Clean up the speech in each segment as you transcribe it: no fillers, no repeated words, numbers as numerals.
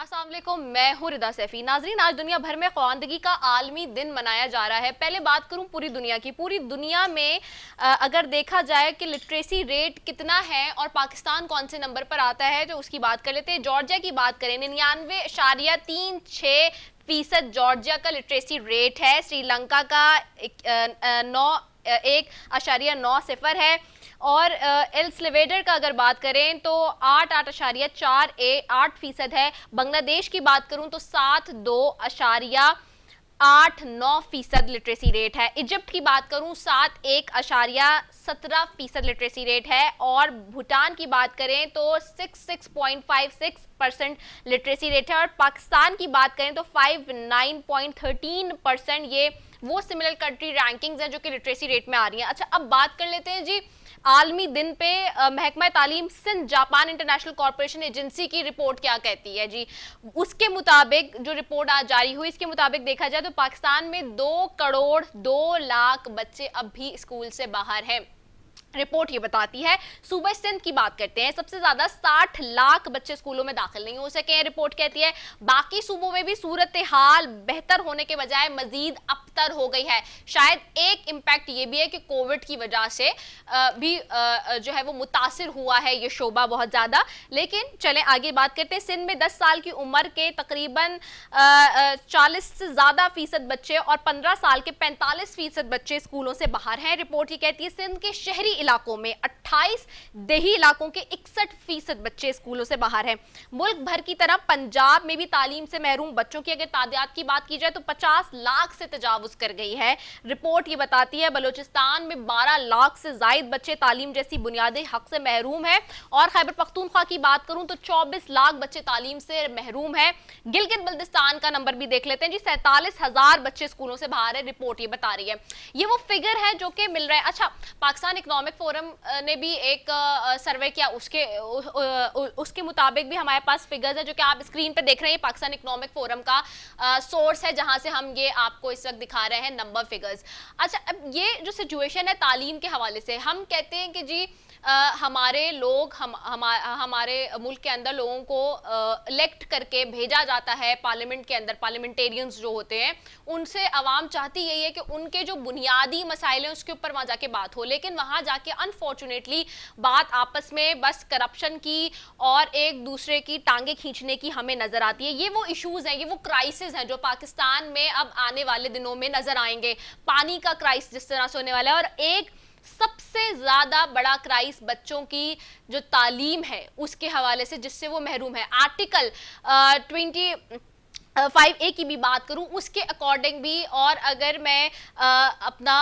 अस्सलाम वालेकुम, मैं हूँ रिदा सैफी। नाजरीन, आज दुनिया भर में ख्वानदगी का आलमी दिन मनाया जा रहा है। पहले बात करूँ पूरी दुनिया की। पूरी दुनिया में अगर देखा जाए कि लिटरेसी रेट कितना है और पाकिस्तान कौन से नंबर पर आता है तो उसकी बात कर लेते हैं। जॉर्जिया की बात करें, 99.36% जॉर्जिया का लिटरेसी रेट है। श्रीलंका का 1.9 है और एल सल्वाडोर का अगर बात करें तो 8.48% है। बांग्लादेश की बात करूं तो 72.89% लिटरेसी रेट है। इजिप्ट की बात करूं 71.17% लिटरेसी रेट है और भूटान की बात करें तो 66.56% लिटरेसी रेट है और पाकिस्तान की बात करें तो 59.13%। ये वो सिमिलर कंट्री रैंकिंग्स हैं जो कि लिटरेसी रेट में आ रही हैं। अच्छा, अब बात कर लेते हैं जी आलमी दिन पे महकमा तालीम Sindh Japan International Corporation Agency की रिपोर्ट क्या कहती है जी। उसके मुताबिक जो रिपोर्ट आज जारी हुई, इसके मुताबिक देखा जाए तो पाकिस्तान में 2 करोड़ 2 लाख बच्चे अब भी स्कूल से बाहर हैं। रिपोर्ट ये बताती है। सूबा सिंध की बात करते हैं, सबसे ज्यादा 60 लाख बच्चे स्कूलों में दाखिल नहीं हो सके हैं। रिपोर्ट कहती है बाकी सूबों में भी सूरत हाल बेहतर होने के बजाय मजीद अबतर हो गई है। शायद एक इम्पैक्ट ये भी है कि कोविड की वजह से भी जो है वो मुतासिर हुआ है ये शोबा बहुत ज्यादा। लेकिन चलें आगे बात करते हैं। सिंध में 10 साल की उम्र के तकरीबन 40 से ज्यादा फीसद बच्चे और 15 साल के 45% बच्चे स्कूलों से बाहर हैं। रिपोर्ट ये कहती है सिंध के शहरी इलाकों में 28, देही इलाकों के 61% बच्चे स्कूलों से बाहर हैं। मुल्क भर की तरह पंजाब में भी तालीम से महरूम बच्चों की अगर तादाद की बात की जाए तो 50 लाख से तजावुज कर गई है। रिपोर्ट ये बताती है बलूचिस्तान में 12 लाख से जायद बच्चे तालीम जैसी बुनियादी हक से महरूम हैं और खैबर पख्तूनख्वा की बात करूं तो 24 लाख बच्चे तालीम से महरूम हैं। गिलगित बल्तिस्तान का नंबर भी देख लेते हैं जी, 47,000 बच्चे स्कूलों से बाहर है। रिपोर्ट ये बता रही है, ये वो फिगर है जो कि मिल रहा है। अच्छा, पाकिस्तान इकोनॉमिक फोरम ने भी एक सर्वे किया, उसके मुताबिक भी हमारे पास फिगर्स है जो कि आप स्क्रीन पे देख रहे हैं। पाकिस्तान इकोनॉमिक फोरम का सोर्स है जहां से हम ये आपको इस वक्त दिखा रहे हैं नंबर फिगर्स। अच्छा, अब ये जो सिचुएशन है तालीम के हवाले से, हम कहते हैं कि जी हमारे लोग हमारे मुल्क के अंदर लोगों को इलेक्ट करके भेजा जाता है पार्लियामेंट के अंदर। पार्लियामेंटेरियंस जो होते हैं उनसे आवाम चाहती यही है कि उनके जो बुनियादी मसाइल हैं उसके ऊपर वहां जाके बात हो, लेकिन वहां जाके अनफॉर्चुनेटली बात आपस में बस करप्शन की और एक दूसरे की टांगे खींचने की हमें नजर आती है। ये वो इश्यूज हैं, ये वो क्राइसिस हैं जो पाकिस्तान में अब आने वाले दिनों में नजर आएंगे। पानी का क्राइसिस जिस तरह से होने वाला है और एक सबसे ज्यादा बड़ा क्राइस बच्चों की जो तालीम है उसके हवाले से जिससे वो महरूम है। आर्टिकल 25A की भी बात करूं उसके अकॉर्डिंग भी, और अगर मैं अपना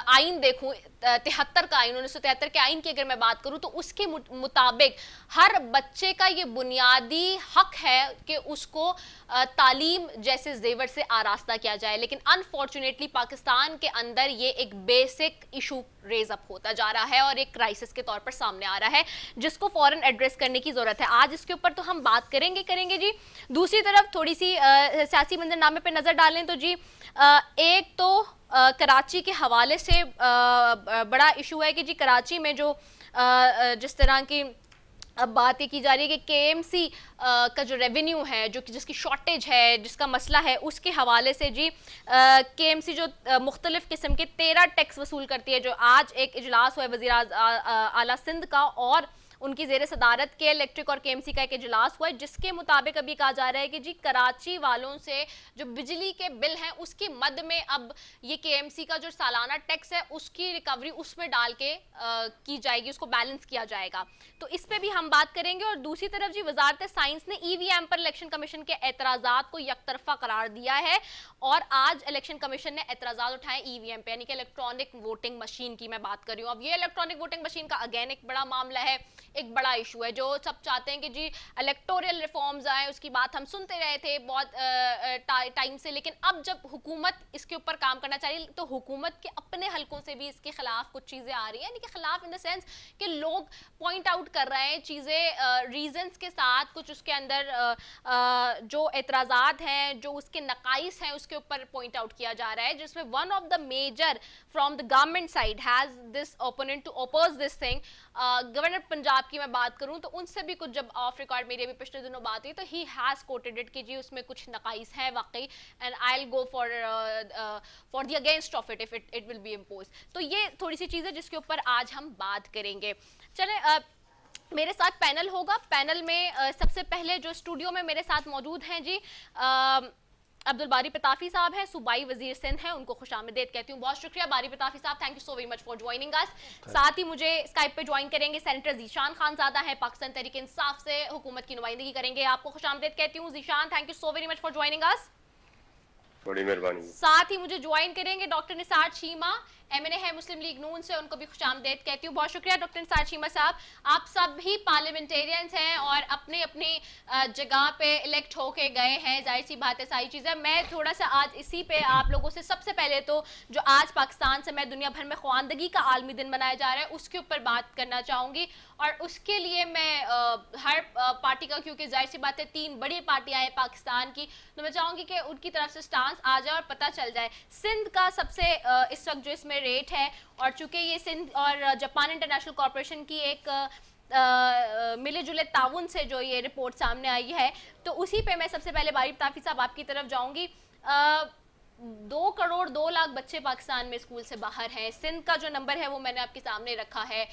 आइन देखूं 73 का आइन, 1973 के आइन की अगर मैं बात करूं तो उसके मुताबिक हर बच्चे का ये बुनियादी हक है कि उसको तालीम जैसे जेवर से आरास्ता किया जाए। लेकिन अनफॉर्चुनेटली पाकिस्तान के अंदर ये एक बेसिक इशू रेज अप होता जा रहा है और एक क्राइसिस के तौर पर सामने आ रहा है जिसको फौरन एड्रेस करने की जरूरत है। आज इसके ऊपर तो हम बात करेंगे जी। दूसरी तरफ थोड़ी सी सियासी मंजरनामे पे नजर डालें तो जी एक तो कराची के हवाले से बड़ा इशू है कि जी कराची में जो जिस तरह की अब बात ये की जा रही है कि केएमसी का जो रेवेन्यू है जो कि जिसकी शॉर्टेज है, जिसका मसला है, उसके हवाले से जी केएमसी जो मुख्तलिफ किस्म के 13 टैक्स वसूल करती है। जो आज एक इजलास हुआ है वज़ीर आला सिंध का और उनकी जेर सदारत के इलेक्ट्रिक और केएमसी का एक इजलास हुआ है जिसके मुताबिक अभी कहा जा रहा है कि जी कराची वालों से जो बिजली के बिल हैं उसकी मद में अब ये केएमसी का जो सालाना टैक्स है उसकी रिकवरी उसमें डाल के की जाएगी, उसको बैलेंस किया जाएगा। तो इस पे भी हम बात करेंगे। और दूसरी तरफ जी वजारत साइंस ने ईवीएम पर इलेक्शन कमीशन के एतराजात को यकतरफा करार दिया है और आज इलेक्शन कमीशन ने एतराजात उठाए ईवीएम पे, यानी कि इलेक्ट्रॉनिक वोटिंग मशीन की मैं बात कर रही हूँ। अब ये इलेक्ट्रॉनिक वोटिंग मशीन का अगेन एक बड़ा मामला है, एक बड़ा इशू है जो सब चाहते हैं कि जी इलेक्टोरल रिफॉर्म्स आए, उसकी बात हम सुनते रहे थे बहुत टाइम से। लेकिन अब जब हुकूमत इसके ऊपर काम करना चाहिए तो हुकूमत के अपने हलकों से भी इसके खिलाफ कुछ चीजें आ रही हैं, यानी कि खिलाफ इन द सेंस कि लोग पॉइंट आउट कर रहे हैं चीजें रीजंस के साथ, कुछ उसके अंदर जो एतराजात हैं, जो उसके नकाइस हैं उसके ऊपर पॉइंट आउट किया जा रहा है, जिसमें one of the major from the government side has this opponent to oppose this thing. Governor Punjab sahab की मैं बात करूं तो उनसे भी कुछ जब ऑफ रिकॉर्ड मेरी अभी पिछले दिनों बात हुई तो ही हैज़ कोटेड इट कि जी उसमें कुछ नकाइस है वाकई, and I will go for the against of it if it will be impose. तो ये थोड़ी सी चीज़ है जिसके ऊपर आज हम बात करेंगे। चले मेरे साथ पैनल होगा, पैनल में सबसे पहले जो स्टूडियो में मेरे साथ मौजूद हैं जी अब्दुल बारी पताफी साहब हैं, सूबाई वजीर सिंध हैं, उनको खुशामदीद कहती हूँ। बहुत शुक्रिया बारी पताफी साहब, thank you so very much for joining us. साथ ही मुझे स्काइप पे ज्वाइन करेंगे सेनेटर जीशान खानजादा हैं, पाकिस्तान तहरीक इंसाफ से हुकूमत की नुमाइंदगी करेंगे, आपको खुशामदीद कहती हूँ Zeeshan, thank you so very much for joining us. बड़ी मेहरबानी। साथ ही मुझे ज्वाइन करेंगे डॉक्टर निसार चीमा, एमएनए है मुस्लिम लीग नून से, उनको भी खुशामदीद कहती हूँ। बहुत शुक्रिया डॉक्टर निसार चीमा साहब, आप सब भी पार्लियामेंटेरियंस हैं और अपने अपनी जगह पे इलेक्ट होके गए हैं, जाहिर सी बात है सारी चीज़ें। मैं थोड़ा सा आज इसी पे आप लोगों से सबसे पहले तो जो आज पाकिस्तान से मैं दुनिया भर में ख्वानदगी का आलमी दिन मनाया जा रहा है उसके ऊपर बात करना चाहूँगी, और उसके लिए मैं हर पार्टी का, क्योंकि जाहिर सी बात है 3 बड़ी पार्टियाँ हैं पाकिस्तान की, तो मैं चाहूँगी कि उनकी तरफ से स्टांस आ जाए और पता चल जाए। सिंध का सबसे इस वक्त जो इसमें रेट है, और चूंकि ये सिंध और जापान इंटरनेशनल कॉरपोरेशन की एक मिले जुले ताउन से जो ये रिपोर्ट सामने आई है, तो उसी पे मैं सबसे पहले बारी पताफी साहब आपकी तरफ जाऊंगी। 2 करोड़ 2 लाख बच्चे पाकिस्तान में स्कूल से बाहर हैं। सिंध का जो नंबर है वो मैंने आपके सामने रखा है।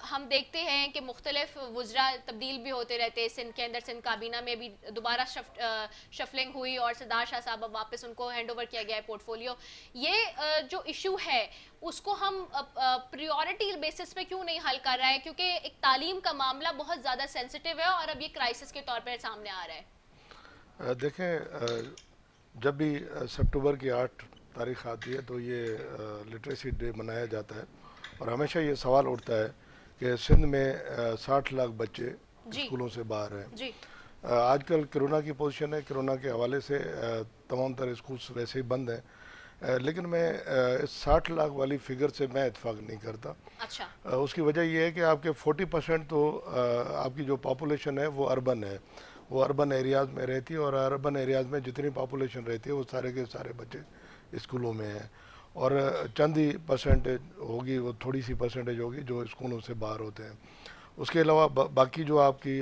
हम देखते हैं कि मुख्तलिफ वज़रा तब्दील भी होते रहते हैं सिंध के अंदर। सिंध काबीना में भी दोबारा शफलिंग हुई और सरदार शाह साहब वापस उनको हैंड ओवर किया गया है पोर्टफोलियो। ये जो इशू है उसको हम प्रायोरिटी बेसिस पे क्यों नहीं हल कर रहा है, क्योंकि एक तालीम का मामला बहुत ज़्यादा सेंसिटिव है और अब ये क्राइसिस के तौर पर सामने आ रहा है। देखें, जब भी सितंबर की 8 तारीख आती है तो ये लिटरेसी डे मनाया जाता है, और हमेशा ये सवाल उठता है कि सिंध में 60 लाख बच्चे स्कूलों से बाहर हैं। आजकल कोरोना की पोजीशन है, कोरोना के हवाले से तमाम तरह स्कूल्स वैसे ही बंद हैं, लेकिन मैं इस 60 लाख वाली फिगर से मैं इत्फाक नहीं करता। अच्छा। उसकी वजह यह है कि आपके 40% तो आपकी जो पॉपुलेशन है वो अर्बन है, वो अर्बन एरियाज़ में रहती है, और अर्बन एरियाज़ में जितनी पॉपुलेशन रहती है वो सारे के सारे बच्चे स्कूलों में हैं, और चंद ही परसेंटेज होगी, वो थोड़ी सी परसेंटेज होगी जो स्कूलों से बाहर होते हैं। उसके अलावा बाकी जो आपकी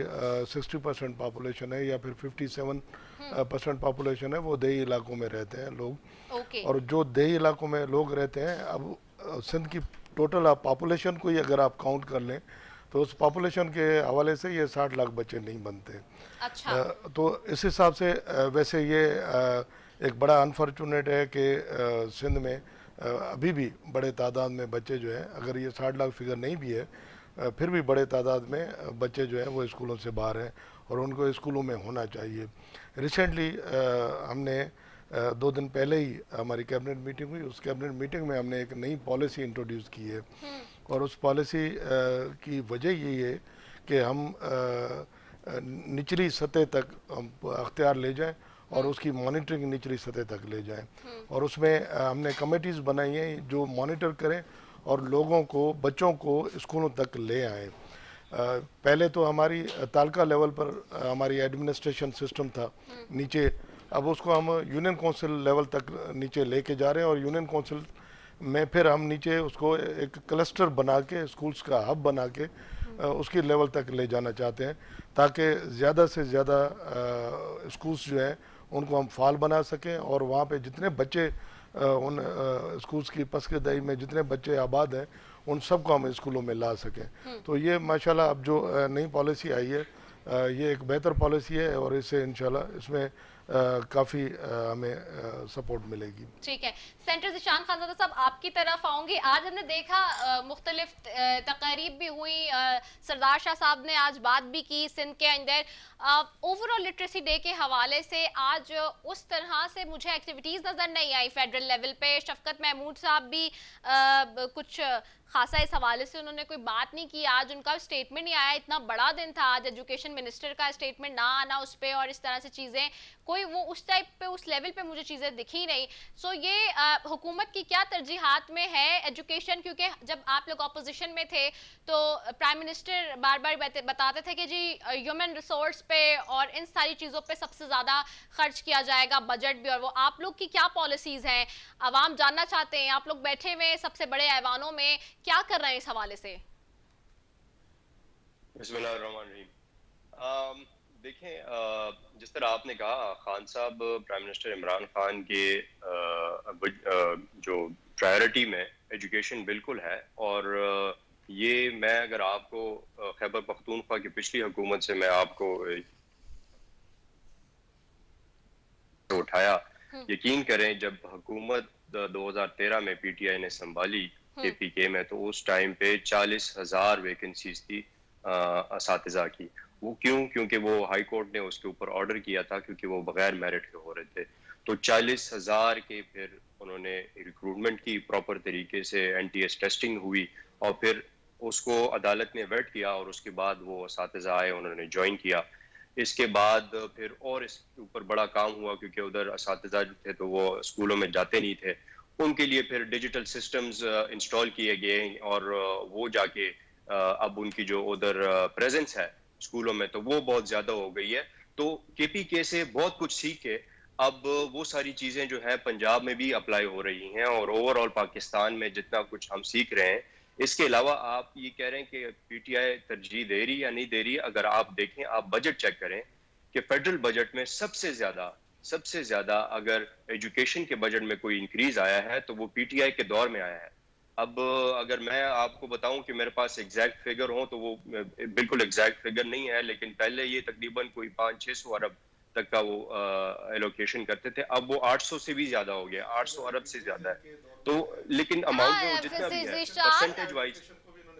60% पॉपुलेशन है या फिर 57% पॉपुलेशन है वो देही इलाकों में रहते हैं लोग। और जो देही इलाकों में लोग रहते हैं, अब सिंध की टोटल पॉपुलेशन को ही अगर आप काउंट कर लें तो उस पॉपुलेशन के हवाले से ये 60 लाख बच्चे नहीं बनते। अच्छा। तो इस हिसाब से वैसे ये एक बड़ा अनफॉर्चुनेट है कि सिंध में अभी भी बड़े तादाद में बच्चे जो हैं, अगर ये 60 लाख फिगर नहीं भी है फिर भी बड़े तादाद में बच्चे जो हैं वो स्कूलों से बाहर हैं, और उनको स्कूलों में होना चाहिए। रिसेंटली हमने 2 दिन पहले ही हमारी कैबिनेट मीटिंग हुई, उस कैबिनेट मीटिंग में हमने एक नई पॉलिसी इंट्रोड्यूस की है, और उस पॉलिसी की वजह यही है कि हम निचली सतह तक अख्तियार ले जाएं और उसकी मॉनिटरिंग निचली सतह तक ले जाएं, और उसमें हमने कमेटीज़ बनाई हैं जो मॉनिटर करें और लोगों को, बच्चों को स्कूलों तक ले आएँ। पहले तो हमारी तालका लेवल पर हमारी एडमिनिस्ट्रेशन सिस्टम था नीचे, अब उसको हम यूनियन काउंसिल लेवल तक नीचे लेके जा रहे हैं, और यूनियन काउंसिल में फिर हम नीचे उसको एक क्लस्टर बना के, स्कूल्स का हब बना के उसकी लेवल तक ले जाना चाहते हैं, ताकि ज़्यादा से ज़्यादा स्कूल्स जो हैं उनको हम फाल बना सकें, और वहाँ पे जितने बच्चे उन स्कूल्स की पसकदाई में जितने बच्चे आबाद हैं उन सबको हम स्कूलों में ला सकें। तो ये माशाल्लाह अब जो नई पॉलिसी आई है ये एक बेहतर पॉलिसी है, और इससे इंशाल्लाह इसमें काफ़ी हमें सपोर्ट मिलेगी। ठीक है, सेंटर जीशान खानजादा साहब आपकी तरफ आऊंगी। आज हमने देखा मुख्तलिफ तकारीब भी हुई, सरदार शाह साहब ने आज बात भी की सिंध के अंदर। ओवरऑल लिटरेसी डे के हवाले से आज उस तरह से मुझे एक्टिविटीज़ नज़र नहीं आई फेडरल लेवल पे। शफकत महमूद साहब भी कुछ खासा इस हवाले से उन्होंने कोई बात नहीं की, आज उनका स्टेटमेंट नहीं आया। इतना बड़ा दिन था आज, एजुकेशन मिनिस्टर का स्टेटमेंट ना आना उस पर, और इस तरह से चीज़ें कोई वो उस टाइप पे, उस लेवल पे मुझे चीज़ें दिखी नहीं। सो ये हुकूमत की क्या तरजीहात में है एजुकेशन, क्योंकि जब आप लोग अपोजिशन में थे तो प्राइम मिनिस्टर बार बार बताते थे कि जी ह्यूमन रिसोर्स पे और इन सारी चीज़ों पे सबसे ज़्यादा खर्च किया जाएगा, बजट भी। और वो आप लोग की क्या पॉलिसीज़ हैं, आवाम जानना चाहते हैं। आप लोग बैठे हुए सबसे बड़े ऐवानों में क्या कर रहे हैं इस हवाले से? बिस्मिल्लाहिर्रहमानिर्रहीम। जिस तरह आपने कहा, खान साहब प्राइम मिनिस्टर इमरान खान के जो प्रायोरिटी में एजुकेशन बिल्कुल है, और ये मैं अगर आपको खैबर पख्तूनख्वा की पिछली हुकूमत से मैं आपको उठाया, यकीन करें जब हुकूमत 2013 में पीटीआई ने संभाली केपीके में, तो उस टाइम पे 40,000 वैकेंसीज थी असातिज़ा की। वो क्यों? क्योंकि वो हाई कोर्ट ने उसके ऊपर ऑर्डर किया था, क्योंकि वो बगैर मेरिट के हो रहे थे। तो 40,000 के फिर उन्होंने रिक्रूटमेंट की प्रॉपर तरीके से, एनटीएस टेस्टिंग हुई, और फिर उसको अदालत ने वेट किया, और उसके बाद वो असातिज़ा आए, उन्होंने ज्वाइन किया। इसके बाद फिर और इसके ऊपर बड़ा काम हुआ, क्योंकि उधर असातिज़ा जो थे तो वो स्कूलों में जाते नहीं थे, उनके लिए फिर डिजिटल सिस्टम्स इंस्टॉल किए गए, और वो जाके अब उनकी जो उधर प्रेजेंस है स्कूलों में तो वो बहुत ज्यादा हो गई है। तो केपीके से बहुत कुछ सीख के अब वो सारी चीजें जो है पंजाब में भी अप्लाई हो रही हैं, और ओवरऑल पाकिस्तान में जितना कुछ हम सीख रहे हैं। इसके अलावा आप ये कह रहे हैं कि पीटीआई तरजीह दे रही या नहीं दे रही, अगर आप देखें, आप बजट चेक करें कि फेडरल बजट में सबसे ज्यादा अगर एजुकेशन के बजट में कोई इंक्रीज आया है तो वो पीटीआई के दौर में आया है। अब अगर मैं आपको बताऊं कि मेरे पास एग्जैक्ट फिगर हो तो वो बिल्कुल एग्जैक्ट फिगर नहीं है, लेकिन पहले ये तकरीबन कोई 500-600 अरब तक का वो एलोकेशन करते थे, अब वो 800 से भी ज्यादा हो गया, 800 अरब से ज्यादा है। तो लेकिन अमाउंट में वो जितना भी है परसेंटेज वाइज।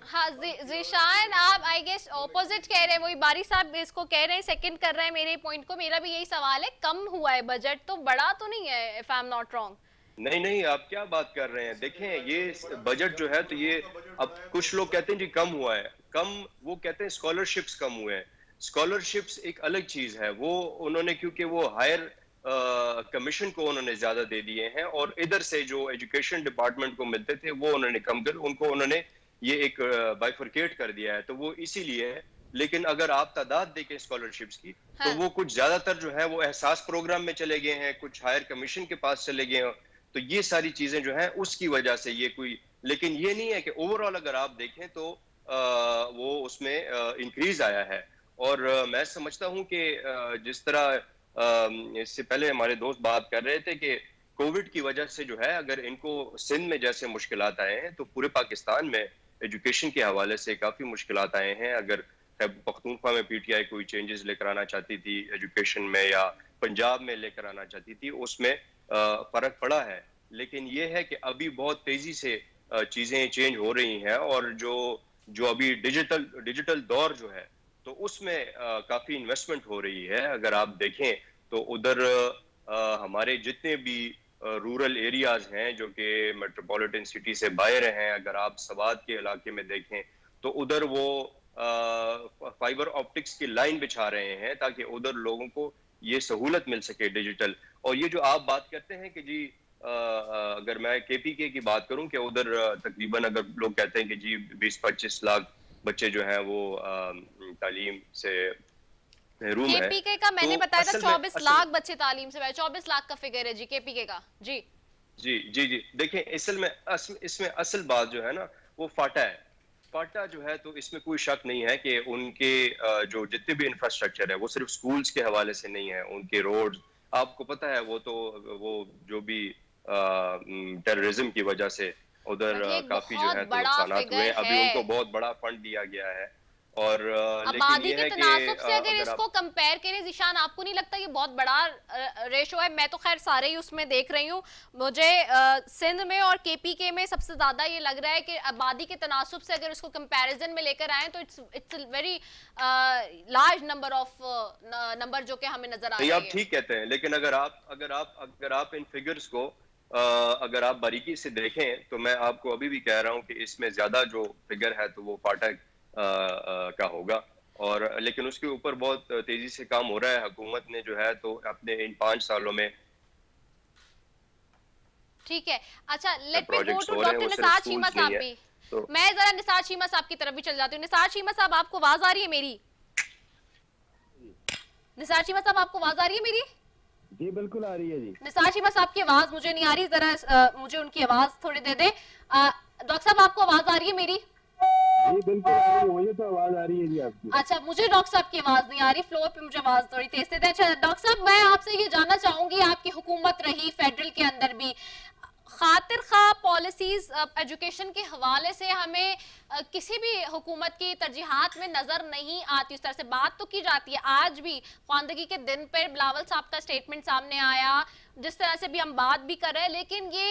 हाँ ज़ीशान, आप आई गेस ऑपोजिट कह रहे हैं, वही बारी साहब इसको कह रहे हैं, सेकंड कर रहे हैं मेरे पॉइंट को। मेरा भी यही सवाल है, कम हुआ है बजट तो, बड़ा तो नहीं है, if I am not wrong. नहीं, आप क्या बात कर रहे हैं? देखें, ये बजट जो है तो ये, अब कुछ लोग कहते हैं जी कम हुआ है, कम वो कहते हैं स्कॉलरशिप्स कम हुए हैं। स्कॉलरशिप्स एक अलग चीज है, वो उन्होंने क्योंकि वो हायर कमीशन को उन्होंने ज्यादा दे दिए हैं, और इधर से जो एजुकेशन डिपार्टमेंट को मिलते थे वो उन्होंने कम कर, उनको उन्होंने ये एक बाइफरकेट कर दिया है, तो वो इसीलिए है। लेकिन अगर आप तादाद देखें स्कॉलरशिप्स की, हाँ। तो वो कुछ ज्यादातर जो है वो एहसास प्रोग्राम में चले गए हैं, कुछ हायर कमीशन के पास चले गए हैं। तो ये सारी चीजें जो हैं उसकी वजह से ये कोई, लेकिन ये नहीं है कि ओवरऑल अगर आप देखें तो वो उसमें इंक्रीज आया है। और मैं समझता हूं कि जिस तरह इससे पहले हमारे दोस्त बात कर रहे थे कि कोविड की वजह से जो है, अगर इनको सिंध में जैसे मुश्किलात आए हैं तो पूरे पाकिस्तान में एजुकेशन के हवाले से काफी मुश्किलात आए हैं। अगर पख्तूनख्वा में पीटीआई कोई चेंजेस लेकर आना चाहती थी एजुकेशन में, या पंजाब में लेकर आना चाहती थी, उसमें फर्क पड़ा है। लेकिन ये है कि अभी बहुत तेजी से चीजें चेंज हो रही हैं, और जो अभी डिजिटल दौर जो है तो उसमें काफी इन्वेस्टमेंट हो रही है। अगर आप देखें तो उधर हमारे जितने भी रूरल एरियाज हैं जो कि मेट्रोपॉलिटन सिटी से बाहर हैं, अगर आप सवात के इलाके में देखें तो उधर वो फाइबर ऑप्टिक्स की लाइन बिछा रहे हैं ताकि उधर लोगों को ये सहूलत मिल सके डिजिटल। और ये जो आप बात करते हैं कि जी अगर मैं केपीके की बात करूं कि उधर तकरीबन अगर लोग कहते हैं कि जी 20-25 लाख बच्चे जो हैं वो तालीम से महरूम है। केपीके का मैंने तो बताया था 24 लाख बच्चे तालीम से, 24 लाख का फिगर है जी केपीके का। जी देखें, इसमें असल बात जो है ना वो फाटा है। फाटा जो है तो इसमें कोई शक नहीं है कि उनके जो जितने भी इंफ्रास्ट्रक्चर है वो सिर्फ स्कूल्स के हवाले से नहीं है, उनके रोड्स आपको पता है, वो जो भी टेररिज्म की वजह से उधर काफी जो है तो नुकसानात हुए। अभी उनको बहुत बड़ा फंड दिया गया है। और आबादी के तनासुब से अगर इसको कंपेयर करें ज़ीशान, आपको नहीं लगता ये बहुत बड़ा रेशो है? मैं तो खैर सारे ही उसमें देख रही हूँ, मुझे सिंध में और केपीके में सबसे ज्यादा ये लग रहा है कि आबादी के तनासुब से अगर इसको कंपैरिजन में लेकर आए तो इट्स वेरी लार्ज नंबर जो कि हमें नजर आ रही है। आप ठीक कहते हैं, लेकिन अगर आप इन फिगर्स को अगर आप बारीकी से देखें तो मैं आपको अभी भी कह रहा हूँ कि इसमें ज्यादा जो फिगर है तो वो फाटक का होगा। और लेकिन उसके ऊपर बहुत तेजी से काम हो रहा है। हुकूमत ने जो है तो अपने इन 5 सालों में, ठीक है। अच्छा, let me go to doctor Nisar Cheema sahab भी। तो मैं जरा निसार चीमा साहब की तरफ भी चल जाती हूँ। निसार चीमा साहब, आपको आवाज आ रही है मेरी? निसार चीमा साहब, आपको आवाज आ रही है मेरी? जी बिल्कुल आ रही है जी। निसार चीमा साहब की आवाज मुझे नहीं आ रही, जरा मुझे उनकी आवाज थोड़ी दे दे। डॉक्टर साहब, आपको आवाज आ रही है मेरी? जी बिल्कुल आ रही है, मुझे तो आवाज आ रही है जी आपकी। अच्छा, मुझे डॉक्टर साहब की आवाज नहीं आ रही, फ्लोर पे मुझे आवाज थोड़ी तेज से। अच्छा डॉक्टर साहब, मैं आपसे ये जानना चाहूंगी, आपकी हुकूमत रही फेडरल के अंदर भी, खातिर खा पॉलिसीज एजुकेशन के हवाले से हमें किसी भी हुकूमत की तरजीहात में नजर नहीं आती। उस तरह से बात तो की जाती है, आज भी ख्वानदगी के दिन पर बिलावल साहब का स्टेटमेंट सामने आया, जिस तरह से भी हम बात भी कर रहे हैं, लेकिन ये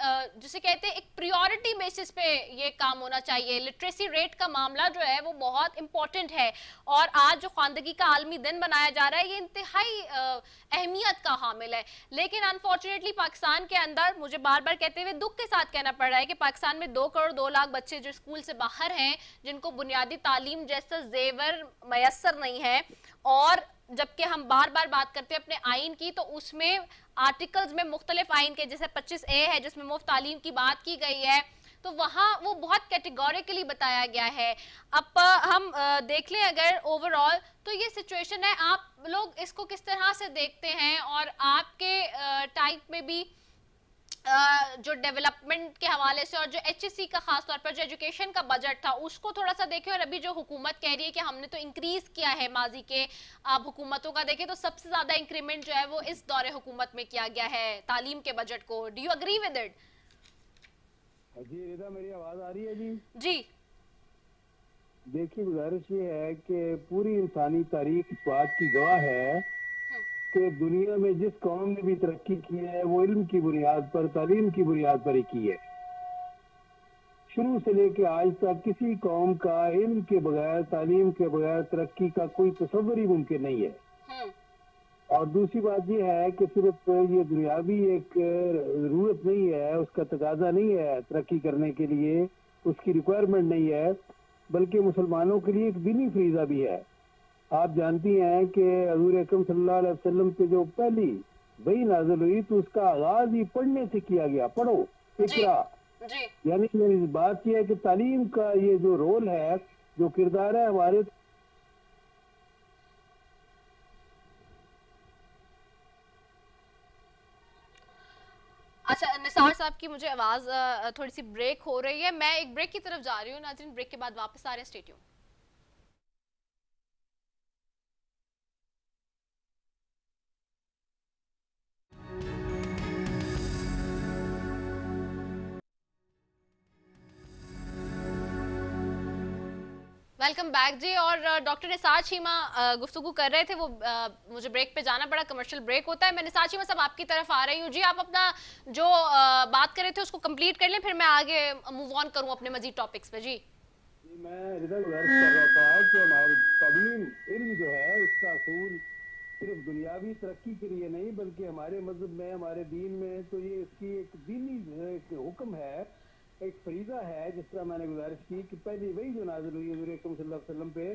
जिसे कहते हैं एक प्रायोरिटी बेसिस पे ये काम होना चाहिए। लिटरेसी रेट का मामला जो है वो बहुत इंपॉर्टेंट है, और आज जो ख्वानदगी का आलमी दिन बनाया जा रहा है ये इंतहाई अहमियत का हामिल है। लेकिन अनफॉर्चुनेटली पाकिस्तान के अंदर, मुझे बार बार कहते हुए दुख के साथ कहना पड़ रहा है कि पाकिस्तान में 2 करोड़ 2 लाख बच्चे जो स्कूल से बाहर हैं, जिनको बुनियादी तालीम जैसा जेवर मैसर नहीं है। और जबकि हम बार बार बात करते हैं अपने आइन की, तो उसमें आर्टिकल्स में मुख्तलिफ आइन के, जैसे 25A है जिसमें मुफ्त तालीम की बात की गई है, तो वहाँ वो बहुत कैटेगोरिकली बताया गया है। अब हम देख लें अगर ओवरऑल, तो ये सिचुएशन है, आप लोग इसको किस तरह से देखते हैं? और आपके टाइप में भी जो डेवलपमेंट के हवाले से और जो HSC का खास तौर पर जो एजुकेशन का बजट था उसको थोड़ा सा देखें, और अभी जो हुकूमत कह रही है कि हमने तो इंक्रीज किया है माजी के आप हुकूमतों का देखें तो सबसे ज्यादा इंक्रीमेंट जो है वो इस दौरे हुकूमत में किया गया है तालीम के बजट को। Do you agree with it? जी रिदा, मेरी आवाज आ रही है जी? जी। देखिए, गुजारिश ये है कि पूरी इंसानी तारीख इस बात की गवाह है कि दुनिया में जिस कौम ने भी तरक्की की है वो इल्म की बुनियाद पर, तालीम की बुनियाद पर ही की है। शुरू से लेकर आज तक किसी कौम का इल्म के बगैर, तालीम के बगैर तरक्की का कोई तसव्वुर ही मुमकिन नहीं है। और दूसरी बात ये है कि सिर्फ ये दुनियावी एक जरूरत नहीं है, उसका तकाजा नहीं है तरक्की करने के लिए, उसकी रिक्वायरमेंट नहीं है, बल्कि मुसलमानों के लिए एक दीनी फरीजा भी है। आप जानती हैं कि हज़ूर अकरम सल्लल्लाहु अलैहि वसल्लम पे जो पहली वही नाज़िल हुई तो उसका आगाज ही पढ़ने से किया गया, पढ़ो इकरा। यानी मेरी बात यह है कि तालीम का ये जो रोल है, जो किरदार है हमारे। अच्छा निसार साहब की मुझे आवाज थोड़ी सी ब्रेक हो रही है, मैं एक ब्रेक की तरफ जा रही हूँ नाज़रीन, ब्रेक के बाद वापस आ रहे हैं, स्टे ट्यून्ड। वेलकम बैक जी। और डॉक्टर निसार चीमा गुफ्तगू कर रहे थे, वो मुझे ब्रेक पे जाना पड़ा, कमर्शियल ब्रेक होता है। मैं निसार चीमा साहब आपकी तरफ आ रही हूँ जी, आप अपना जो बात कर रहे थे उसको कंप्लीट कर लें, फिर मैं आगे मूव ऑन करूँ अपने मजीद टॉपिक्स पे। जी मैं रिदा गुजारिश कर रहा था कि हमारे तालीम इल्म जो है उसका असूल सिर्फ दुनियावी तरक्की के लिए नहीं, बल्कि हमारे मजहब में, हमारे दीन में तो ये इसकी एक दीनी एक हुक्म है, एक फरीजा है। जिस तरह मैंने गुजारिश की कि पहली वही जो नाज़िल हुई हज़ूर अकरम सल्लल्लाहु अलैहि वसल्लम पे,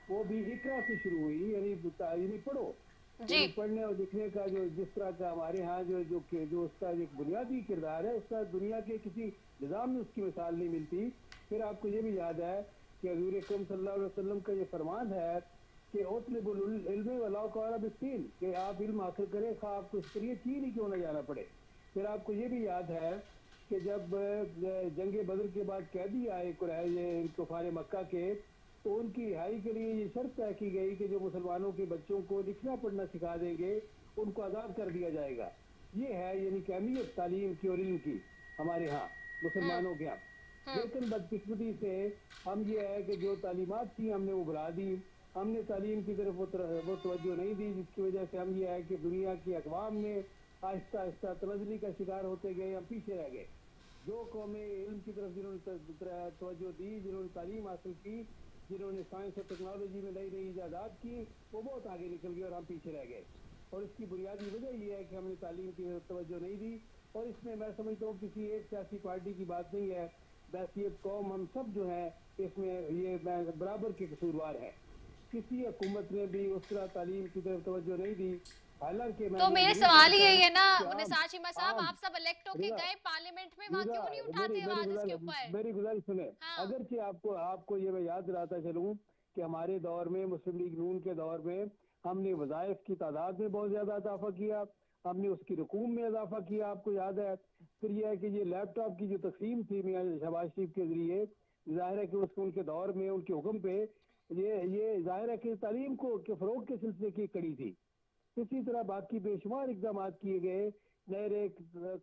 वो भी इकरा से शुरू हुई, यानी पढ़ो। यानी पढ़ने और लिखने का जो जिस तरह का हमारे यहाँ जो उसका एक बुनियादी किरदार है, उसका दुनिया के किसी निज़ाम में उसकी मिसाल नहीं मिलती। फिर आपको ये भी याद है कि हज़ूर अकरम सल्लल्लाहु अलैहि वसल्लम का ये फरमान है कि उतलबुल इल्म वलाउ काना बिस्सीन, कि आप इल्म हासिल करें खा आपको इसके लिए चीन ही क्यों ना जाना पड़े। फिर आपको ये भी याद है कि जब जंग बदर के बाद कैदी आए कुफार मक्का के, तो उनकी रिहाई के लिए ये शर्त तय की गई कि जो मुसलमानों के बच्चों को लिखना पढ़ना सिखा देंगे उनको आज़ाद कर दिया जाएगा। ये है यानी अहमियत तालीम की और इल्म की हमारे यहाँ मुसलमानों के यहाँ। लेकिन बदकिस्मती से हम ये है कि जो तालीमात थी हमने वो भुला दी, हमने तालीम की तरफ वो तवज्जो नहीं दी, जिसकी वजह से हम ये है कि दुनिया की अक़वाम में आहिस्ता आहिस्ता तनज़ली का शिकार होते गए, हम पीछे रह गए। जो कौमें इल्म की तरफ जिन्होंने तवज्जो दी, जिन्होंने तालीम हासिल की, जिन्होंने साइंस और टेक्नोलॉजी में नई नई इजादात की, वो बहुत आगे निकल गए और हम पीछे रह गए। और इसकी बुनियादी वजह ये है कि हमने तालीम की तवज्जो नहीं दी। और इसमें मैं समझता हूँ किसी एक सियासी पार्टी की बात नहीं है, बैसियत कौम हम सब जो है इसमें ये बराबर के कसूरवार है। किसी हुकूमत ने भी उस तरह तालीम की तरफ तवज्जो नहीं दी। हालांकि तो मेरे सवाल ही यही है ना निसार चीमा साहब, आप सब इलेक्ट होके गए पार्लियामेंट में, वहाँ क्यों नहीं उठाते आवाज इसके ऊपर? मेरी गुजारिश सुने। अगरचे आपको ये मैं याद दिलाता चलूं कि हमारे दौर में, मुस्लिम लीग नून के दौर में, हमने वज़ाइफ की तादाद में बहुत ज्यादा इजाफा किया, हमने उसकी रकूम में इजाफा किया, आपको याद है। फिर यह है कि ये लैपटॉप की जो तकसीम थी मियां शहबाज शरीफ के जरिए, ظاہر ہے कि उनके दौर में उनके हुक्म पे ये ज़ाहिर है कि तालीम को के फ़रोग़ के सिलसिले की कड़ी थी। इसी तरह बाकी बेशुमार इक़दाम किए गए, नए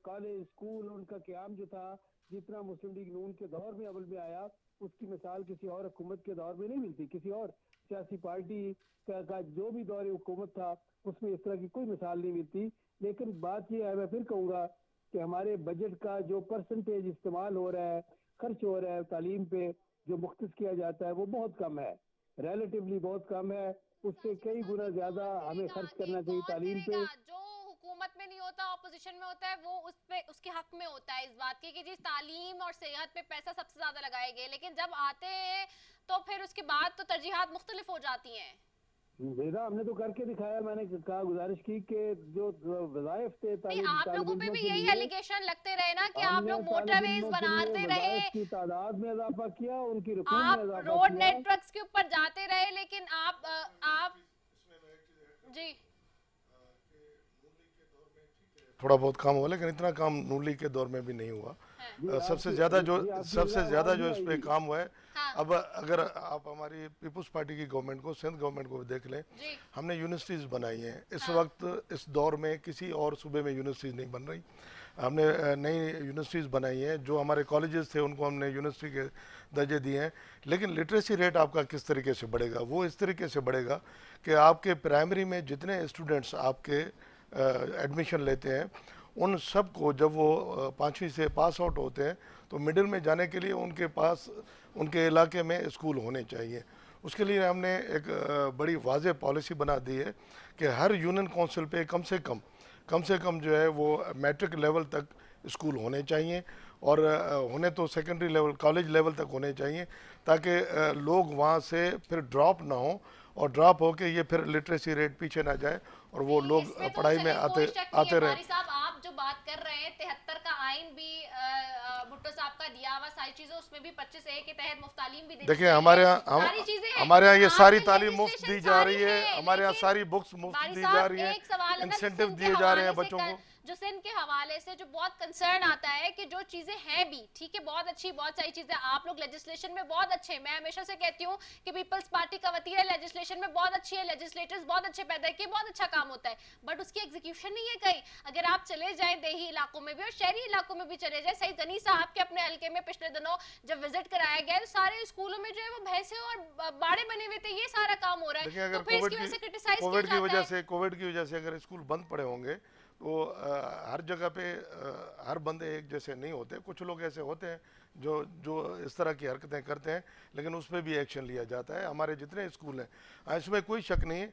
कॉलेज स्कूल उनका क़याम जो था, जितना मुस्लिम लीग नून के दौर में अमल में आया, उसकी मिसाल किसी और हुकूमत के दौर में नहीं मिलती। किसी और सियासी पार्टी का जो भी दौर हुकूमत था उसमें इस तरह की कोई मिसाल नहीं मिलती। लेकिन बात ये है, मैं फिर कहूँगा कि हमारे बजट का जो परसेंटेज इस्तेमाल हो रहा है, खर्च हो रहा है तालीम पे, जो मुख्तस किया जाता है, वो बहुत कम है, रिलेटिवली बहुत कम है। उससे कई गुना ज्यादा हमें खर्च करना चाहिए तालीम पे। जो हुकूमत में नहीं होता, ऑपोजिशन में होता है, वो उस पे उसके हक में होता है इस बात की कि जी तालीम और सेहत पे पैसा सबसे ज्यादा लगाया गया, लेकिन जब आते हैं तो फिर उसके बाद तो तरजीहात मुख्तलिफ हो जाती हैं। बेटा हमने तो करके दिखाया। मैंने कहा, गुजारिश की कि जो वज़ाइफ थे आप लोगों पे भी यही एलिगेशन लगते रहे ना कि आप लोग तालिब मोटरवेज इल्मों के लिए बनाते रहे, वज़ाइफ की तादाद में इजाफा किया, उनकी रकूम में आप इजाफा रोड किया। नेटवर्क्स के ऊपर जाते रहे, लेकिन आप जी थोड़ा बहुत काम हुआ, लेकिन इतना काम नून लीग के दौर में भी नहीं हुआ। सबसे ज़्यादा जो इस पे काम हुआ है, अब अगर आप हमारी पीपुल्स पार्टी की गवर्नमेंट को, सिंध गवर्नमेंट को देख लें, हमने यूनिवर्सिटीज़ बनाई हैं। इस वक्त इस दौर में किसी और सूबे में यूनिवर्सिटीज़ नहीं बन रही। हमने नई यूनिवर्सिटीज़ बनाई हैं, जो हमारे कॉलेजेस थे उनको हमने यूनिवर्सिटी के दर्जे दिए हैं। लेकिन लिटरेसी रेट आपका किस तरीके से बढ़ेगा? वो इस तरीके से बढ़ेगा कि आपके प्राइमरी में जितने स्टूडेंट्स आपके एडमिशन लेते हैं, उन सब को जब वो 5वीं से पास आउट होते हैं तो मिडिल में जाने के लिए उनके पास उनके इलाके में स्कूल होने चाहिए। उसके लिए हमने एक बड़ी वाज़ेह पॉलिसी बना दी है कि हर यूनियन काउंसिल पे कम से कम जो है वो मैट्रिक लेवल तक स्कूल होने चाहिए, और होने तो सेकेंडरी लेवल, कॉलेज लेवल तक होने चाहिए, ताकि लोग वहाँ से फिर ड्रॉप ना हो, और ड्रॉप हो के ये फिर लिटरेसी रेट पीछे ना जाए और वो लोग पढ़ाई में आते रहे। आप जो बात कर रहे हैं 73 का आइन भी भुट्टो साहब का दिया हुआ, सारी चीजें उसमें भी 25A के तहत मुफ्त तालीम भी देखिए हमारे यहाँ ये सारी तालीम मुफ्त दी जा रही है, हमारे यहाँ सारी बुक्स मुफ्त दी जा रही है, इंसेंटिव दिए जा रहे हैं बच्चों को। जो सिंध के हवाले से जो बहुत कंसर्न आता है कि जो चीजें हैं भी ठीक है, बहुत अच्छी, बहुत सारी चीजें आप लोग लेजिस्लेशन में बहुत अच्छे, मैं हमेशा से कहती हूँ कि पीपल्स पार्टी का वतीरा लेजिस्लेशन में बहुत अच्छी है, लेजिस्लेटर्स बहुत अच्छे पैदा किए, बहुत अच्छा काम होता है, बट उसकी एग्जीक्यूशन नहीं है कहीं। अगर आप चले जाएं देही इलाकों में भी और शहरी इलाकों में भी चले जाएं, सईद गनी साहब के अपने हल्के में पिछले दिनों जब विजिट कराया गया तो सारे स्कूलों में जो है वो भैंसे और बाड़े बने हुए थे, ये सारा काम हो रहा है। तो फिर इसकी वजह से क्रिटिसाइज किया जाता है। कोविड की वजह से अगर स्कूल बंद पड़े होंगे तो हर जगह पे हर बंदे एक जैसे नहीं होते, कुछ लोग ऐसे होते हैं जो इस तरह की हरकतें करते हैं, लेकिन उस पर भी एक्शन लिया जाता है। हमारे जितने स्कूल हैं इसमें कोई शक नहीं है,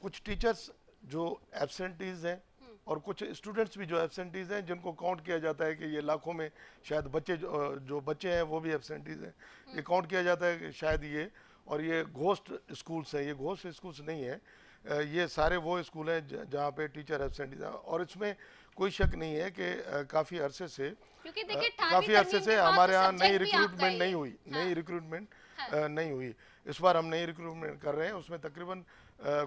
कुछ टीचर्स जो एब्सेंटीज़ हैं और कुछ स्टूडेंट्स भी जो एब्सेंटीज़ हैं, जिनको काउंट किया जाता है कि ये लाखों में शायद बच्चे जो बच्चे हैं वो भी एब्सेंटीज़ हैं, ये काउंट किया जाता है कि शायद ये, और ये घोस्ट स्कूल्स हैं। ये घोस्ट स्कूल्स नहीं है, ये सारे वो स्कूल हैं जहाँ पे टीचर एब्सेंटीज हैं। और इसमें कोई शक नहीं है कि काफ़ी अरसे से हमारे यहाँ नई रिक्रूटमेंट नहीं हुई। इस बार हम नई रिक्रूटमेंट कर रहे हैं, उसमें तकरीबन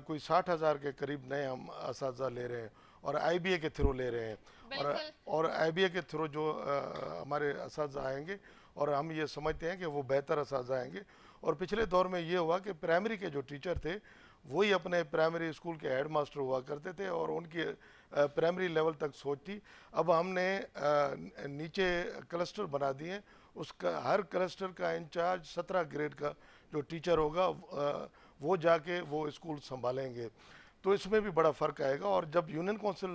कोई 60,000 के करीब नए हम असातिज़ा ले रहे हैं और IBA के थ्रू ले रहे हैं। और IBA के थ्रू जो हमारे असातिज़ा आएंगे, और हम ये समझते हैं कि वो बेहतर असातिज़ा आएंगे। और पिछले दौर में ये हुआ कि प्राइमरी के जो टीचर थे वही अपने प्राइमरी स्कूल के हेड मास्टर हुआ करते थे और उनकी प्राइमरी लेवल तक सोच थी। अब हमने नीचे क्लस्टर बना दिए, उसका हर क्लस्टर का इंचार्ज 17 ग्रेड का जो टीचर होगा वो जाके वो स्कूल संभालेंगे। तो इसमें भी बड़ा फ़र्क आएगा। और जब यूनियन काउंसिल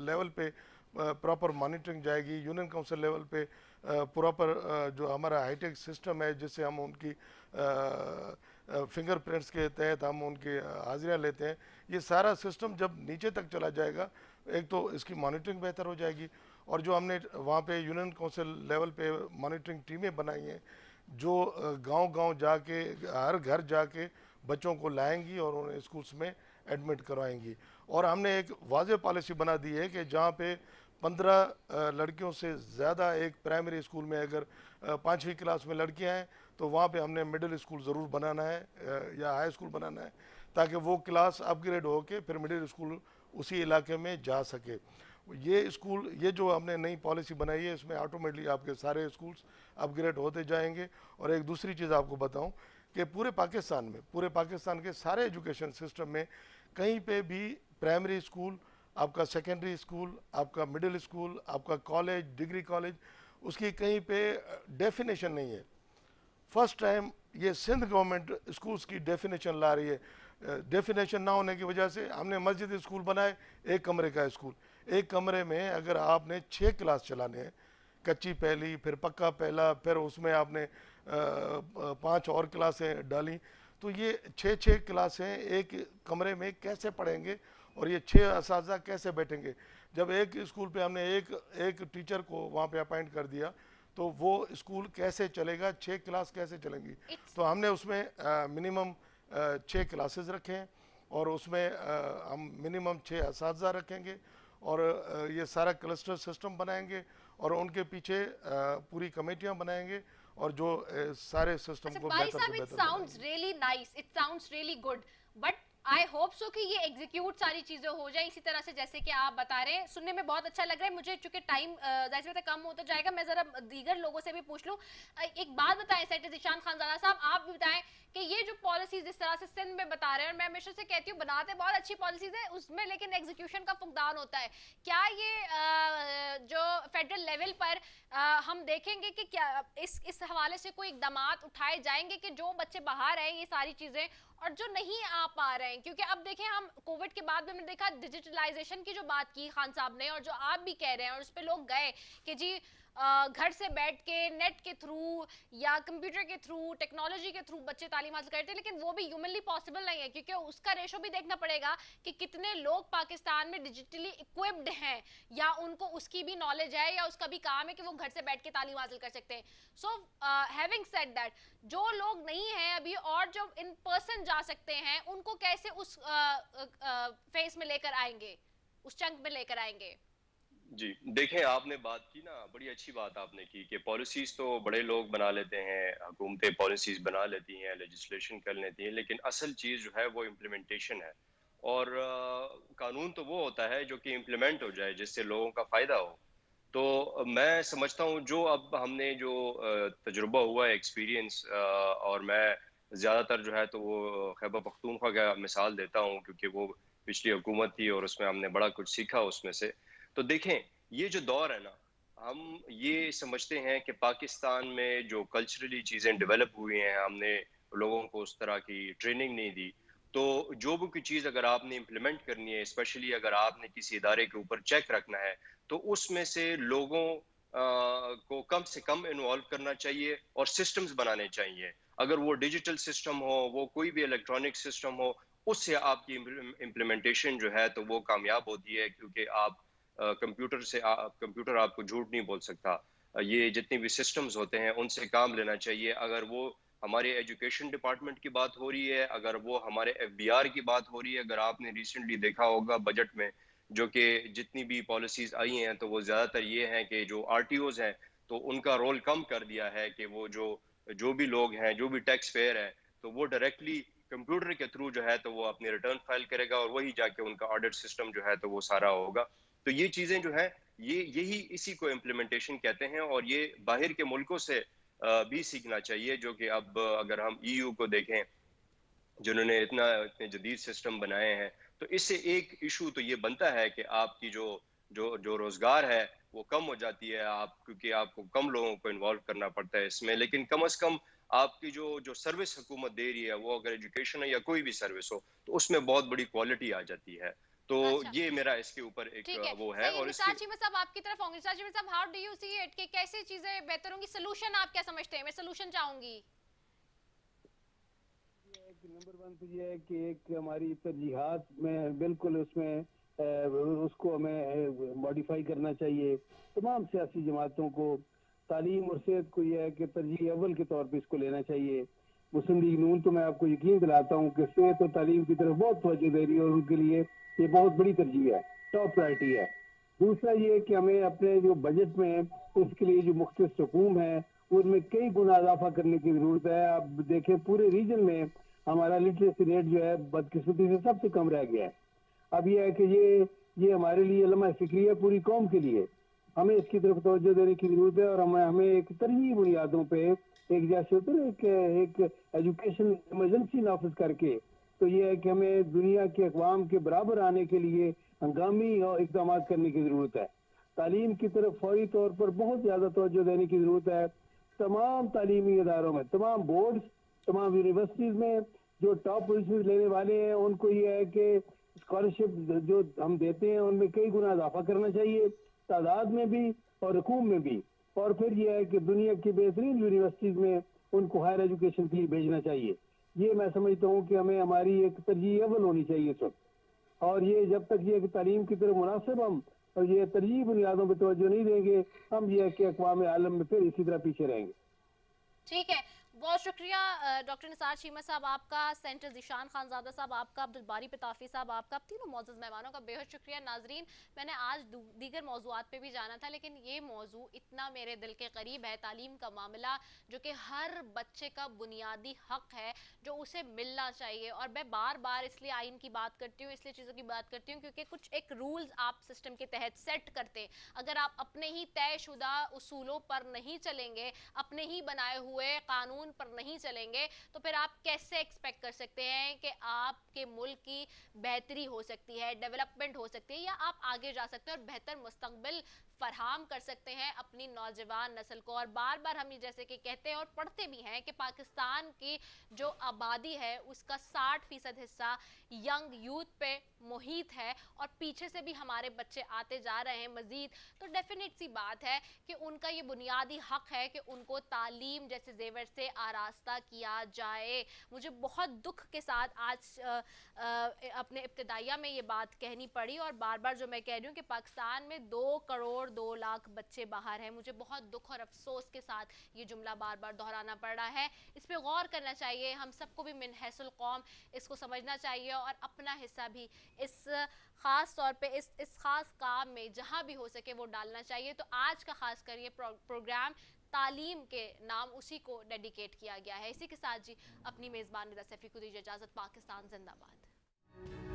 लेवल पे प्रॉपर मॉनिटरिंग जाएगी, यूनियन काउंसिल लेवल पे प्रॉपर जो हमारा हाईटेक सिस्टम है, जिससे हम उनकी फिंगरप्रिंट्स के तहत हम उनकी हाजिरियाँ लेते हैं, ये सारा सिस्टम जब नीचे तक चला जाएगा, एक तो इसकी मॉनिटरिंग बेहतर हो जाएगी। और जो हमने वहाँ पे यूनियन काउंसिल लेवल पे मॉनिटरिंग टीमें बनाई हैं, जो गांव-गांव जाके हर घर जाके बच्चों को लाएंगी और उन्हें स्कूल्स में एडमिट करवाएंगी। और हमने एक वाज़ेह पॉलिसी बना दी है कि जहाँ पे 15 लड़कियों से ज़्यादा एक प्राइमरी स्कूल में अगर 5वीं क्लास में लड़कियां हैं तो वहाँ पे हमने मिडिल स्कूल ज़रूर बनाना है या हाई स्कूल बनाना है, ताकि वो क्लास अपग्रेड हो के फिर मिडिल स्कूल उसी इलाके में जा सके। ये स्कूल, ये जो हमने नई पॉलिसी बनाई है, इसमें ऑटोमेटिकली आपके सारे स्कूल्स अपग्रेड होते जाएंगे। और एक दूसरी चीज़ आपको बताऊं कि पूरे पाकिस्तान के सारे एजुकेशन सिस्टम में कहीं पे भी प्राइमरी स्कूल, आपका सेकेंडरी स्कूल, आपका मिडिल स्कूल, आपका कॉलेज, डिग्री कॉलेज, उसकी कहीं पे डेफिनेशन नहीं है। फर्स्ट टाइम ये सिंध गवर्नमेंट स्कूल्स की डेफिनेशन ला रही है। डेफिनेशन ना होने की वजह से हमने मस्जिद स्कूल बनाए, एक कमरे का स्कूल। एक कमरे में अगर आपने 6 क्लास चलाने हैं, कच्ची पहली, फिर पक्का पहला, फिर उसमें आपने 5 और क्लासें डाली, तो ये 6 क्लासें एक कमरे में कैसे पढ़ेंगे और ये 6 असातिज़ा कैसे बैठेंगे। जब एक स्कूल पे हमने एक टीचर को वहाँ पे अपॉइंट कर दिया, तो वो स्कूल कैसे चलेगा, 6 क्लास कैसे चलेंगी। तो हमने उसमें मिनिमम 6 क्लासेस रखे हैं और उसमें हम मिनिमम 6 असातिज़ा रखेंगे और ये सारा क्लस्टर सिस्टम बनाएंगे और उनके पीछे पूरी कमेटियां बनाएंगे और जो सारे सिस्टम को बेहतर से बेहतर। It sounds really nice, it sounds really good, but I hope so कि ये एग्जीक्यूट सारी चीजें हो जाए इसी तरह से जैसे कि आप बता रहे हैं। सुनने में बहुत अच्छा लग रहा है मुझे, चूंकि टाइम जैसे कम होता जाएगा, मैं जरा दीगर लोगों से भी पूछ लूं। एक बात बताएं सेठ ज़ीशान खानज़ादा साहब, आप भी बताएं कि ये जो पॉलिसीज जिस तरह से सिंध में बता रहे हैं, और मैं हमेशा से कहती हूँ बनाते बहुत अच्छी पॉलिसीज है उसमें, लेकिन एग्जीक्यूशन का फुकदान होता है। क्या ये जो फेडरल लेवल पर हम देखेंगे कि क्या इस हवाले से कोई इकदाम उठाए जाएंगे कि जो बच्चे बाहर हैं ये सारी चीजें और जो नहीं आ पा रहे हैं, क्योंकि अब देखें हम कोविड के बाद भी हमने देखा डिजिटलाइजेशन की जो बात की खान साहब ने और जो आप भी कह रहे हैं, और उस पर लोग गए कि जी घर से बैठ के नेट के थ्रू या कंप्यूटर के थ्रू, टेक्नोलॉजी के थ्रू बच्चे तालीम हासिल करते हैं, लेकिन वो भी ह्यूमनली पॉसिबल नहीं है क्योंकि उसका रेशो भी देखना पड़ेगा कि कितने लोग पाकिस्तान में डिजिटली इक्विप्ड हैं या उनको उसकी भी नॉलेज है या उसका भी काम है कि वो घर से बैठ के तालीम हासिल कर सकते हैं। सो हैविंग सेड दैट, जो लोग नहीं हैं अभी और जो इन पर्सन जा सकते हैं उनको कैसे उस फेस में लेकर आएंगे, उस चंक में लेकर आएंगे? जी देखें, आपने बात की ना, बड़ी अच्छी बात आपने की कि पॉलिसीज तो बड़े लोग बना लेते हैं, हुकूमतें पॉलिसीज बना लेती हैं, लेजिस्लेशन कर लेती हैं, लेकिन असल चीज़ जो है वो इम्प्लीमेंटेशन है। और कानून तो वो होता है जो कि इम्प्लीमेंट हो जाए, जिससे लोगों का फ़ायदा हो। तो मैं समझता हूँ जो अब हमने जो तजुर्बा हुआ है, एक्सपीरियंस, और मैं ज़्यादातर जो है तो वो खैबर पख्तूनख्वा का मिसाल देता हूँ क्योंकि वो पिछली हुकूमत थी और उसमें हमने बड़ा कुछ सीखा उसमें से। तो देखें, ये जो दौर है ना, हम ये समझते हैं कि पाकिस्तान में जो कल्चरली चीज़ें डेवलप हुई हैं, हमने लोगों को उस तरह की ट्रेनिंग नहीं दी। तो जो भी कोई चीज़ अगर आपने इम्प्लीमेंट करनी है, स्पेशली अगर आपने किसी इदारे के ऊपर चेक रखना है, तो उसमें से लोगों को कम से कम इन्वॉल्व करना चाहिए और सिस्टम्स बनाने चाहिए। अगर वो डिजिटल सिस्टम हो, वो कोई भी इलेक्ट्रॉनिक सिस्टम हो, उससे आपकी इम्प्लीमेंटेशन जो है तो वो कामयाब होती है, क्योंकि आप कंप्यूटर आपको झूठ नहीं बोल सकता। ये जितने भी सिस्टम्स होते हैं उनसे काम लेना चाहिए। अगर वो हमारे एजुकेशन डिपार्टमेंट की बात हो रही है, अगर वो हमारे एफबीआर की बात हो रही है, अगर आपने रिसेंटली देखा होगा बजट में जो कि जितनी भी पॉलिसीज आई हैं तो वो ज़्यादातर ये हैं कि जो आरटीओज हैं तो उनका रोल कम कर दिया है कि वो जो भी लोग हैं, जो भी टैक्स पेयर है, तो वो डायरेक्टली कंप्यूटर के थ्रू जो है तो वो अपनी रिटर्न फाइल करेगा और वही जाके उनका ऑडिट सिस्टम जो है तो वो सारा होगा। तो ये चीज़ें जो है यही इसी को इम्प्लीमेंटेशन कहते हैं और ये बाहर के मुल्कों से भी सीखना चाहिए, जो कि अब अगर हम ईयू को देखें जिन्होंने इतने जदीद सिस्टम बनाए हैं, तो इससे एक इशू तो ये बनता है कि आपकी जो रोजगार है वो कम हो जाती है, आप क्योंकि आपको कम लोगों को इन्वॉल्व करना पड़ता है इसमें। लेकिन कम से कम आपकी जो सर्विस हुकूमत दे रही है, वो अगर एजुकेशन है या कोई भी सर्विस हो, तो उसमें बहुत बड़ी क्वालिटी आ जाती है। तो अच्छा, ये मेरा इसके ऊपर एक वो है। और निसार चीमा साहब आपकी तरफ होंगे। निसार चीमा साहब, how do you see it कि कैसे चीजें बेहतर होंगी? सोल्यूशन आप क्या समझते हैं? मैं सोल्यूशन चाहूंगी। नंबर 1 तो ये है कि एक हमारी तरजीहात में बिल्कुल उसमें उसको हमें मॉडिफाई करना चाहिए। तमाम सियासी जमातों को तालीम और सेहत को यह है कि तरजीह अव्वल के तौर पे इसको लेना चाहिए। मुस्लिम लीग नून तो मैं आपको यकीन दिलाता हूँ कि सेहत और तालीम की तरफ बहुत तवज्जो दे रही है और उनके लिए ये बहुत बड़ी तरजीह है, टॉप प्रायोरिटी है। दूसरा ये कि हमें अपने जो बजट में इसके लिए जो मुख्तलिफ सुकूम है उनमें कई गुना इजाफा करने की जरूरत है। आप देखें पूरे रीजन में हमारा लिटरेसी रेट जो है बदकिस्मती से सबसे कम रह गया है। अब ये है कि ये ये हमारे लिए लम्हा फिक्री है पूरी कौम के लिए। हमें इसकी तरफ तवज्जो देने की जरूरत है और हमें एक तरजीही बुनियादों पे एक जैसे होते ना एक एजुकेशन इमरजेंसी नाफिज करके, तो ये है कि हमें दुनिया के अक़वाम के बराबर आने के लिए हंगामी और इक़दाम करने की ज़रूरत है। तालीम की तरफ फौरी तौर पर बहुत ज़्यादा तवज्जो देने की ज़रूरत है। तमाम तालीमी इदारों में, तमाम बोर्ड्स, तमाम यूनिवर्सिटीज़ में जो टॉप पोजीशन लेने वाले हैं उनको ये है कि स्कॉलरशिप जो हम देते हैं उनमें कई गुना इजाफा करना चाहिए, तादाद में भी और रकूम में भी। और फिर यह है कि दुनिया की बेहतरीन यूनिवर्सिटीज़ में उनको हायर एजुकेशन के लिए भेजना चाहिए। ये मैं समझता हूँ कि हमें हमारी एक तरजीह अव्वल होनी चाहिए इस वक्त। और ये जब तक ये कि तालीम की तरफ मुनासिब हम और ये तरजीह बुनियादों पर तवज्जो नहीं देंगे, हम ये है कि अक़वाम आलम में फिर इसी तरह पीछे रहेंगे। ठीक है, बहुत शुक्रिया डॉक्टर निसार चीमा साहब आपका, सेंटर ज़ीशान खानज़ादा साहब आपका, अब्दुल बारी पिताफी साहब आपका, आप तीनों मौजूद मेहमानों का बेहद शुक्रिया। नाजरीन, मैंने आज दीगर मौज़ूआत पे भी जाना था, लेकिन ये मौजू इतना मेरे दिल के करीब है, तालीम का मामला जो कि हर बच्चे का बुनियादी हक है, जो उसे मिलना चाहिए। और मैं बार बार इसलिए आइन की बात करती हूँ, इसलिए चीज़ों की बात करती हूँ क्योंकि कुछ एक रूल्स आप सिस्टम के तहत सेट करते, अगर आप अपने ही तयशुदा उसूलों पर नहीं चलेंगे, अपने ही बनाए हुए कानून पर नहीं चलेंगे, तो फिर आप कैसे एक्सपेक्ट कर सकते हैं कि आपके मुल्क की बेहतरी हो सकती है, डेवलपमेंट हो सकती है, या आप आगे जा सकते हैं और बेहतर मुस्तकबिल फराहम कर सकते हैं अपनी नौजवान नस्ल को। और बार बार हम ये जैसे कि कहते हैं और पढ़ते भी हैं कि पाकिस्तान की जो आबादी है उसका 60% हिस्सा यंग यूथ पे मुहित है और पीछे से भी हमारे बच्चे आते जा रहे हैं मजीद। तो डेफिनेट सी बात है कि उनका ये बुनियादी हक है कि उनको तालीम जैसे जेवर से आरास्ता किया जाए। मुझे बहुत दुख के साथ आज अपने इब्तिदाइया में ये बात कहनी पड़ी और बार बार जो मैं कह रही हूँ कि पाकिस्तान में 2 करोड़ 2 लाख बच्चे बाहर हैं। मुझे बहुत दुख और अफसोस के साथ ये जुमला बार बार दोहराना पड़ रहा है। इस पर गौर करना चाहिए, हम सबको भी मिन हैसुल कौम इसको समझना चाहिए और अपना हिस्सा भी इस ख़ास तौर पे इस ख़ास काम में जहाँ भी हो सके वो डालना चाहिए। तो आज का ख़ास कर ये प्रोग्राम तालीम के नाम उसी को डेडिकेट किया गया है। इसी के साथ जी अपनी मेज़बान निदा सैफी को दीजिए इजाज़त। पाकिस्तान जिंदाबाद।